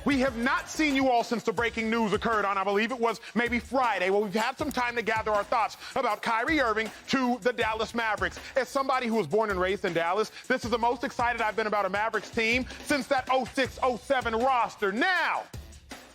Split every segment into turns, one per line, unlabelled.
We have not seen you all since the breaking news occurred on, I believe it was maybe Friday. Well, we've had some time to gather our thoughts about Kyrie Irving to the Dallas Mavericks. As somebody who was born and raised in Dallas, this is the most excited I've been about a Mavericks team since that 06-07 roster. Now,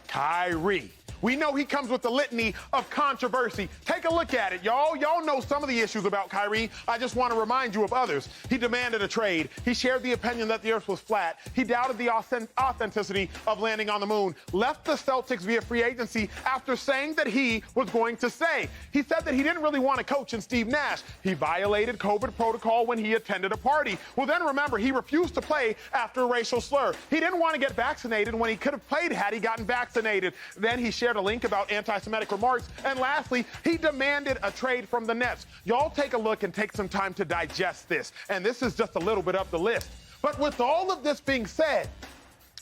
Kyrie. We know he comes with the litany of controversy. Take a look at it, y'all. Y'all know some of the issues about Kyrie. I just want to remind you of others. He demanded a trade. He shared the opinion that the earth was flat. He doubted the authenticity of landing on the moon. Left the Celtics via free agency after saying that he was going to stay. He said that he didn't really want to coach in Steve Nash. He violated COVID protocol when he attended a party. Well, then remember, he refused to play after a racial slur. He didn't want to get vaccinated when he could have played had he gotten vaccinated. Then he shared a link about anti-semetic remarks. And lastly, he demanded a trade from the Nets. Y'all take a look and take some time to digest this. And this is just a little bit of the list. But with all of this being said,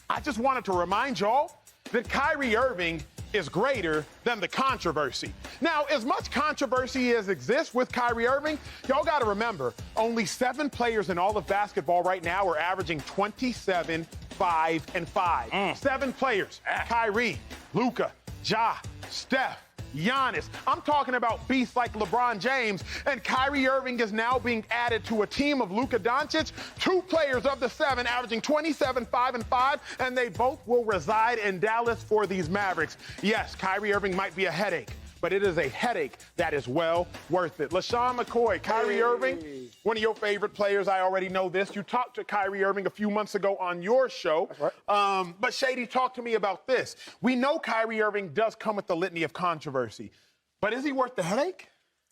I just wanted to remind y'all that Kyrie Irving is greater than the controversy. Now, as much controversy as exists with Kyrie Irving, y'all got to remember, only 7 players in all of basketball right now are averaging 27, 5, and 5. 7 players. Kyrie, Luka, Ja, Steph, Giannis. I'm talking about beasts like LeBron James, and Kyrie Irving is now being added to a team of Luka Dončić, 2 players of the 7 averaging 27, 5, and 5, and they both will reside in Dallas for these Mavericks. Yes, Kyrie Irving might be a headache, but it is a headache that is well worth it. LeSean McCoy, Kyrie Irving, one of your favorite players. I already know this. You talked to Kyrie Irving a few months ago on your show.
That's right.
But Shady, talk to me about this. We know Kyrie Irving does come with the litany of controversy, but is he worth the headache?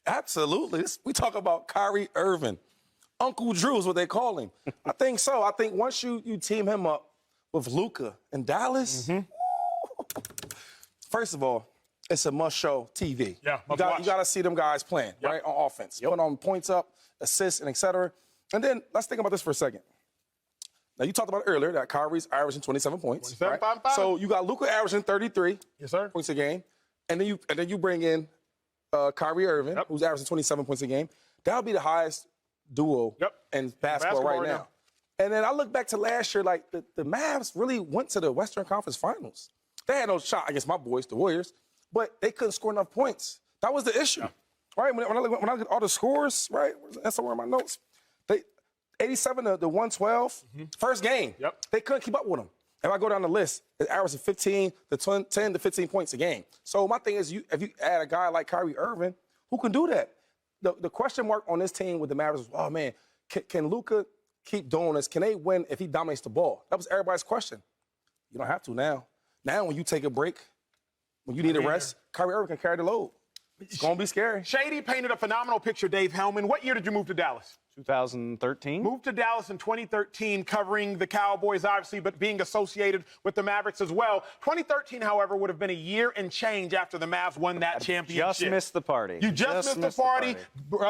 Absolutely. We talk about Kyrie Irving. Uncle Drew is what they call him. I think so. I think once you team him up with Luka and Dallas, first of all, it's a must-show TV.
Yeah,
you got to see them guys playing, right, on offense. Put on points up, assists, and et cetera. And then let's think about this for a second. Now, you talked about earlier that Kyrie's averaging 27 points.
27,
right?
5.
So you got Luka averaging 33 points a game. And then you bring in Kyrie Irving, who's averaging 27 points a game. That'll be the highest duo in basketball right now. And then I look back to last year, like the Mavs really went to the Western Conference Finals. They had no shot against my boys, the Warriors, but they couldn't score enough points. That was the issue, right? When I look at all the scores, right, that's somewhere in my notes. They 87 to 112, first game. They couldn't keep up with them. If I go down the list, it averages 10 to 15 points a game. So my thing is, if you add a guy like Kyrie Irving, who can do that? The question mark on this team with the Mavericks is, oh man, can Luka keep doing this? Can they win if he dominates the ball? That was everybody's question. You don't have to now. Now when you take a break, when you need a rest, Kyrie Irving can carry the load. It's going to be scary.
Shady painted a phenomenal picture, Dave Helman. What year did you move to Dallas?
2013.
Moved to Dallas in 2013, covering the Cowboys, obviously, but being associated with the Mavericks as well. 2013, however, would have been a year and change after the Mavs won that championship.
Just missed the party.
You just missed the party,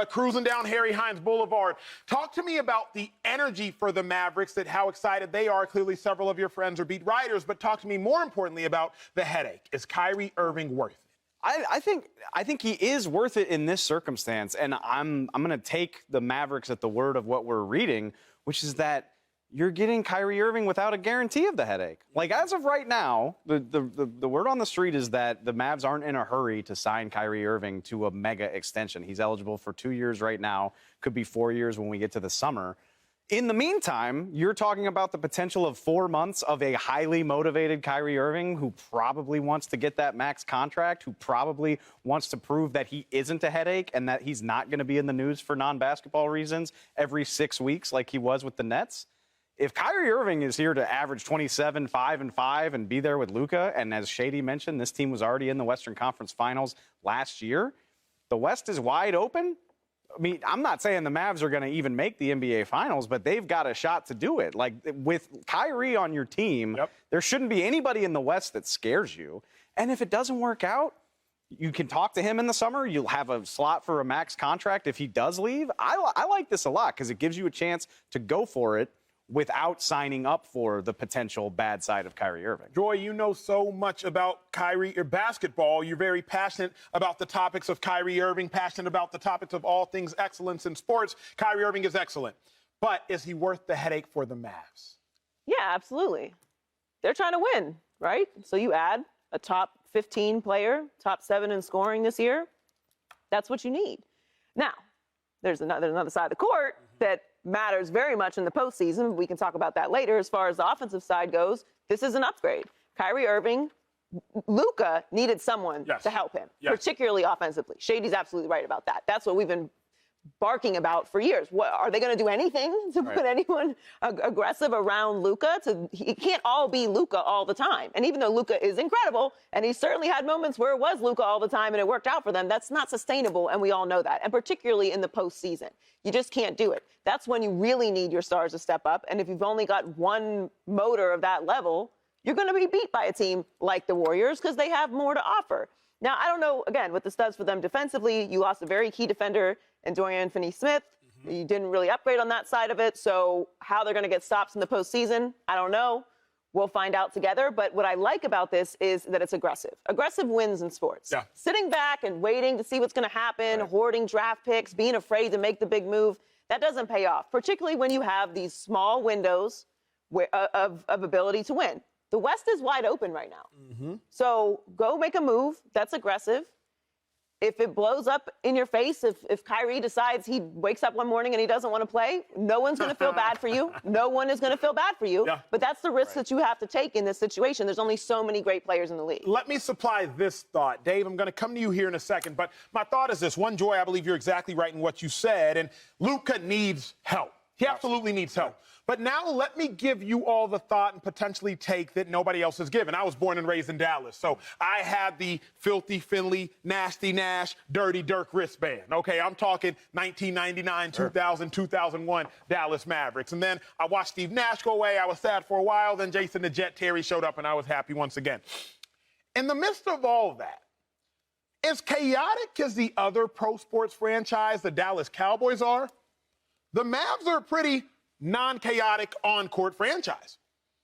cruising down Harry Hines Boulevard. Talk to me about the energy for the Mavericks, that how excited they are. Clearly, several of your friends are beat writers, but talk to me more importantly about the headache. Is Kyrie Irving worth it?
I think he is worth it in this circumstance, and I'm going to take the Mavericks at the word of what we're reading, which is that you're getting Kyrie Irving without a guarantee of the headache. Like, as of right now, the word on the street is that the Mavs aren't in a hurry to sign Kyrie Irving to a mega extension. He's eligible for 2 years right now, could be 4 years when we get to the summer. In the meantime, you're talking about the potential of 4 months of a highly motivated Kyrie Irving who probably wants to get that max contract, who probably wants to prove that he isn't a headache and that he's not going to be in the news for non-basketball reasons every 6 weeks like he was with the Nets. If Kyrie Irving is here to average 27, 5, and 5 and be there with Luka, and as Shady mentioned, this team was already in the Western Conference Finals last year, the West is wide open. I mean, I'm not saying the Mavs are going to even make the NBA Finals, but they've got a shot to do it. Like, with Kyrie on your team, there shouldn't be anybody in the West that scares you. And if it doesn't work out, you can talk to him in the summer. You'll have a slot for a max contract if he does leave. I like this a lot because it gives you a chance to go for it without signing up for the potential bad side of Kyrie Irving.
Joy, you know so much about Kyrie basketball. You're very passionate about the topics of Kyrie Irving, passionate about the topics of all things excellence in sports. Kyrie Irving is excellent. But is he worth the headache for the Mavs?
Yeah, absolutely. They're trying to win. right? So you add a top 15 player, top 7 in scoring this year. That's what you need. Now, there's another side of the court that matters very much in the postseason. We can talk about that later. As far as the offensive side goes, this is an upgrade. Kyrie Irving, Luka needed someone to help him, particularly offensively. Shady's absolutely right about that. That's what we've been barking about for years. What, are they going to do anything to put anyone aggressive around Luka? It can't all be Luka all the time. And even though Luka is incredible, and he certainly had moments where it was Luka all the time and it worked out for them, that's not sustainable, and we all know that. And particularly in the postseason, you just can't do it. That's when you really need your stars to step up. And if you've only got one motor of that level, you're going to be beat by a team like the Warriors because they have more to offer. Now, I don't know, again, with the studs for them defensively, you lost a very key defender in Dorian Finney-Smith. You didn't really upgrade on that side of it. So how they're going to get stops in the postseason, I don't know. We'll find out together. But what I like about this is that it's aggressive. Aggressive wins in sports. Yeah. Sitting back and waiting to see what's going to happen, hoarding draft picks, being afraid to make the big move, that doesn't pay off, particularly when you have these small windows of ability to win. The West is wide open right now. So go make a move that's aggressive. If it blows up in your face, if Kyrie decides he wakes up one morning and he doesn't want to play, no one's going to feel bad for you. No one is going to feel bad for you. Yeah. But that's the risk that you have to take in this situation. There's only so many great players in the league.
Let me supply this thought. Dave, I'm going to come to you here in a second. But my thought is this. One, Joy, I believe you're exactly right in what you said. And Luka needs help. He absolutely needs help. But now let me give you all the thought and potentially take that nobody else has given. I was born and raised in Dallas, so I had the filthy Finley, nasty Nash, dirty Dirk wristband. Okay, I'm talking 1999, 2000, 2001 Dallas Mavericks. And then I watched Steve Nash go away. I was sad for a while. Then Jason the Jet Terry showed up, and I was happy once again. In the midst of all of that, as chaotic as the other pro sports franchise the Dallas Cowboys are, the Mavs are pretty non-chaotic on-court franchise.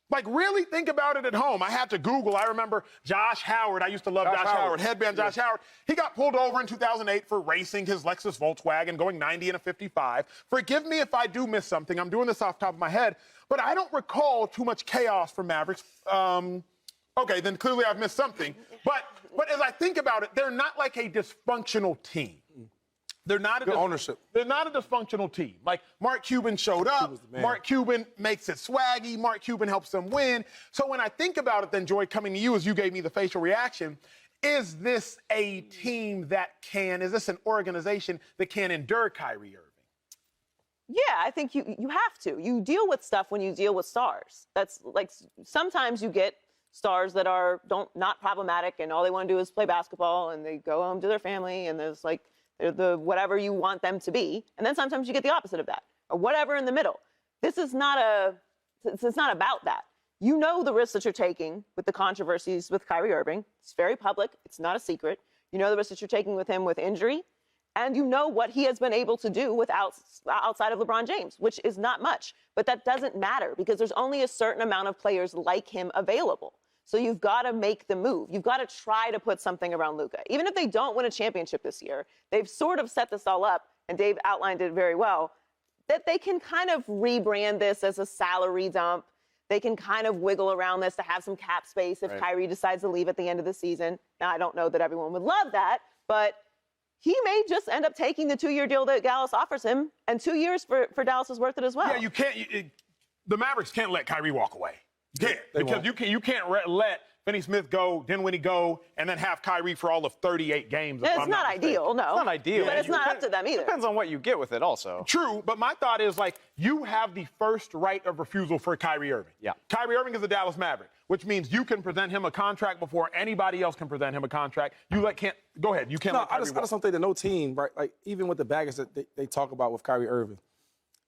Like, really think about it at home. I had to Google. I remember Josh Howard. I used to love Josh Howard. Headband Josh Howard. He got pulled over in 2008 for racing his Lexus Volkswagen, going 90 in a 55. Forgive me if I do miss something. I'm doing this off the top of my head. But I don't recall too much chaos from Mavericks. Okay, then clearly I've missed something. But as I think about it, they're not like a dysfunctional team. They're not ownership. They're not a dysfunctional team. Like, Mark Cuban showed up. Mark Cuban makes it swaggy. Mark Cuban helps them win. So when I think about it, then, Joy, coming to you as you gave me the facial reaction, is this a team that is this an organization that can endure Kyrie Irving?
Yeah, I think you have to. You deal with stuff when you deal with stars. That's like, sometimes you get stars that are not problematic and all they want to do is play basketball and they go home to their family and there's like, the whatever you want them to be. And then sometimes you get the opposite of that, or whatever in the middle. This is it's not about that. You know the risks that you're taking with the controversies with Kyrie Irving. It's very public. It's not a secret. You know the risks that you're taking with him with injury. And you know what he has been able to do outside of LeBron James, which is not much. But that doesn't matter because there's only a certain amount of players like him available. So you've got to make the move. You've got to try to put something around Luka. Even if they don't win a championship this year, they've sort of set this all up, and Dave outlined it very well, that they can kind of rebrand this as a salary dump. They can kind of wiggle around this to have some cap space if Kyrie decides to leave at the end of the season. Now, I don't know that everyone would love that, but he may just end up taking the 2-year deal that Dallas offers him, and 2 years for Dallas is worth it as well.
Yeah, you can't. The Mavericks can't let Kyrie walk away. Because you can't let Finney-Smith go, Dinwiddie go, and then have Kyrie for all of 38 games.
It's not ideal, no.
It's not ideal.
But it's not up to them either.
Depends on what you get with it also.
True, but my thought is, like, you have the first right of refusal for Kyrie Irving. Yeah. Kyrie Irving is a Dallas Maverick, which means you can present him a contract before anybody else can present him a contract. Go ahead. You can't let Kyrie walk.
I just don't think that no team, right, like, even with the baggage that they talk about with Kyrie Irving,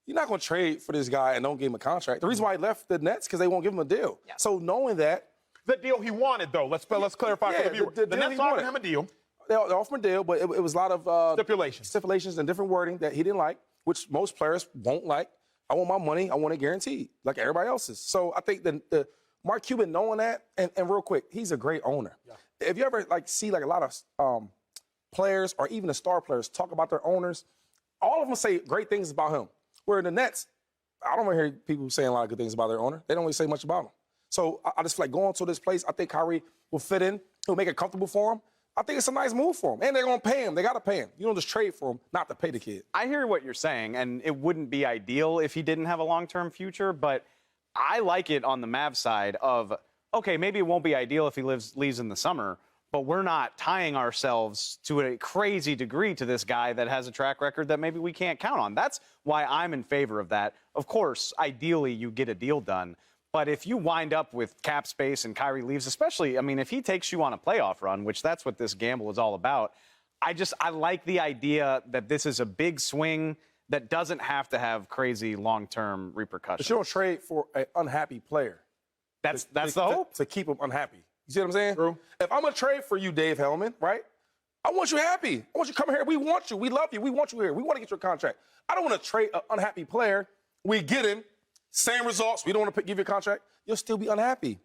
you're not going to trade for this guy and don't give him a contract. The reason why he left the Nets because they won't give him a deal. Yeah. So knowing that,
the deal he wanted, though. Let's clarify for the viewer. The Nets offered him a deal.
They offered him a deal, but it was a lot of
stipulations
and different wording that he didn't like, which most players won't like. I want my money. I want it guaranteed, like everybody else's. So I think the Mark Cuban knowing that, and real quick, he's a great owner. Yeah. If you ever see a lot of players or even the star players talk about their owners, all of them say great things about him. Where in the Nets, I don't want to hear people saying a lot of good things about their owner. They don't really say much about him. So I just feel like going to this place, I think Kyrie will fit in. He'll make it comfortable for him. I think it's a nice move for him. And they're going to pay him. They got to pay him. You don't just trade for him not to pay the kid.
I hear what you're saying, and it wouldn't be ideal if he didn't have a long-term future, but I like it on the Mavs side of, okay, maybe it won't be ideal if he leaves in the summer, but we're not tying ourselves to a crazy degree to this guy that has a track record that maybe we can't count on. That's why I'm in favor of that. Of course, ideally, you get a deal done. But if you wind up with cap space and Kyrie leaves, especially, I mean, if he takes you on a playoff run, which that's what this gamble is all about, I like the idea that this is a big swing that doesn't have to have crazy long-term repercussions.
But you don't trade for an unhappy player.
That's the hope.
To keep him unhappy. You see what I'm saying?
True.
If I'm going to trade for you, Dave Helman, right? I want you happy. I want you to come here. We want you. We love you. We want you here. We want to get your contract. I don't want to trade an unhappy player. We get him. Same results. We don't want to give you a contract. You'll still be unhappy.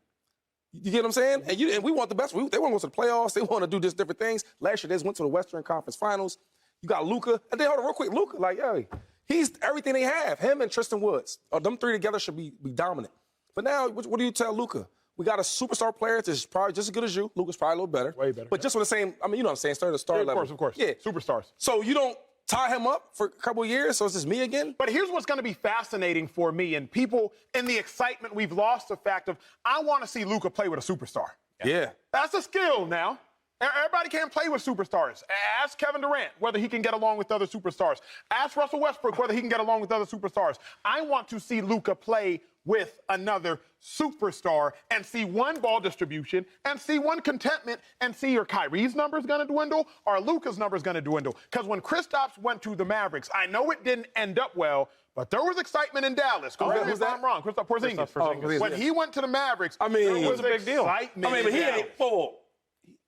You get what I'm saying? And we want the best. They want to go to the playoffs. They want to do just different things. Last year, they just went to the Western Conference Finals. You got Luka. And then, hold on real quick. Luka, like, yo, he's everything they have. Him and Tristan Woods. Them three together should be dominant. But now, what do you tell Luka? We got a superstar player that's probably just as good as you. Luka's probably a little better.
Way better.
But just on the same, I mean, you know what I'm saying, start at the star level.
Of course.
Yeah.
Superstars.
So you don't tie him up for a couple of years, so it's just me again?
But here's what's going to be fascinating for me and people in the excitement, we've lost the fact of, I want to see Luka play with a superstar.
Yeah.
That's a skill now. Everybody can't play with superstars. Ask Kevin Durant whether he can get along with other superstars. Ask Russell Westbrook whether he can get along with other superstars. I want to see Luka play with another superstar and see one ball distribution and see one contentment and see are Kyrie's numbers going to dwindle or Luka's numbers going to dwindle. Because when Kristaps went to the Mavericks, I know it didn't end up well, but there was excitement in Dallas. Correct me if I'm wrong. Kristaps Porzingis. When he went to the Mavericks,
I mean,
there was
a big deal.
excitement.
I mean, but he ain't full.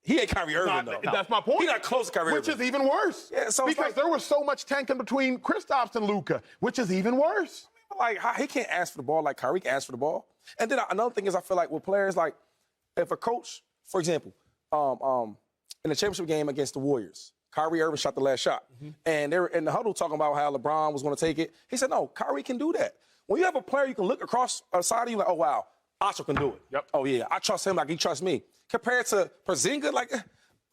He ain't Kyrie Irving, though.
That's my point.
He's not close to Kyrie
Which
Irving.
is even worse.
Yeah, so
because there was so much tension between Kristaps and Luka, which is even worse.
Like, he can't ask for the ball like Kyrie can ask for the ball. And then another thing is I feel like with players, like, if a coach, for example, in the championship game against the Warriors, Kyrie Irving shot the last shot. And they were in the huddle talking about how LeBron was going to take it. He said, no, Kyrie can do that. When you have a player you can look across the side of you like, oh, wow, Acho can do it.
Yep.
Oh, yeah, I trust him like he trusts me. Compared to Porzingis, like,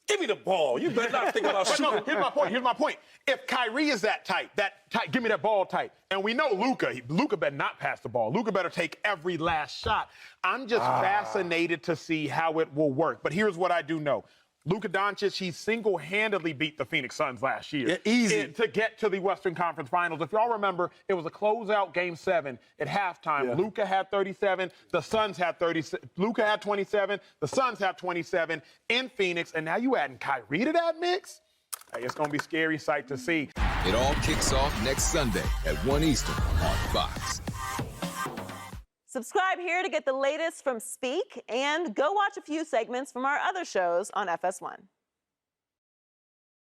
give me the ball. You better not think about shooting.
No, here's my point. If Kyrie is that tight, give me that ball tight. And we know Luka better not pass the ball. Luka better take every last shot. I'm just fascinated to see how it will work. But here's what I do know. Luka Dončić, he single-handedly beat the Phoenix Suns last year.
Yeah, easy.
To get to the Western Conference Finals. If y'all remember, it was a closeout Game 7 at halftime. Yeah. Luka had 37. The Suns had 30. Luka had 27. The Suns had 27 in Phoenix. And now you adding Kyrie to that mix? Hey, it's going to be a scary sight to see.
It all kicks off next Sunday at 1 Eastern on Fox.
Subscribe here to get the latest from Speak and go watch a few segments from our other shows on FS1.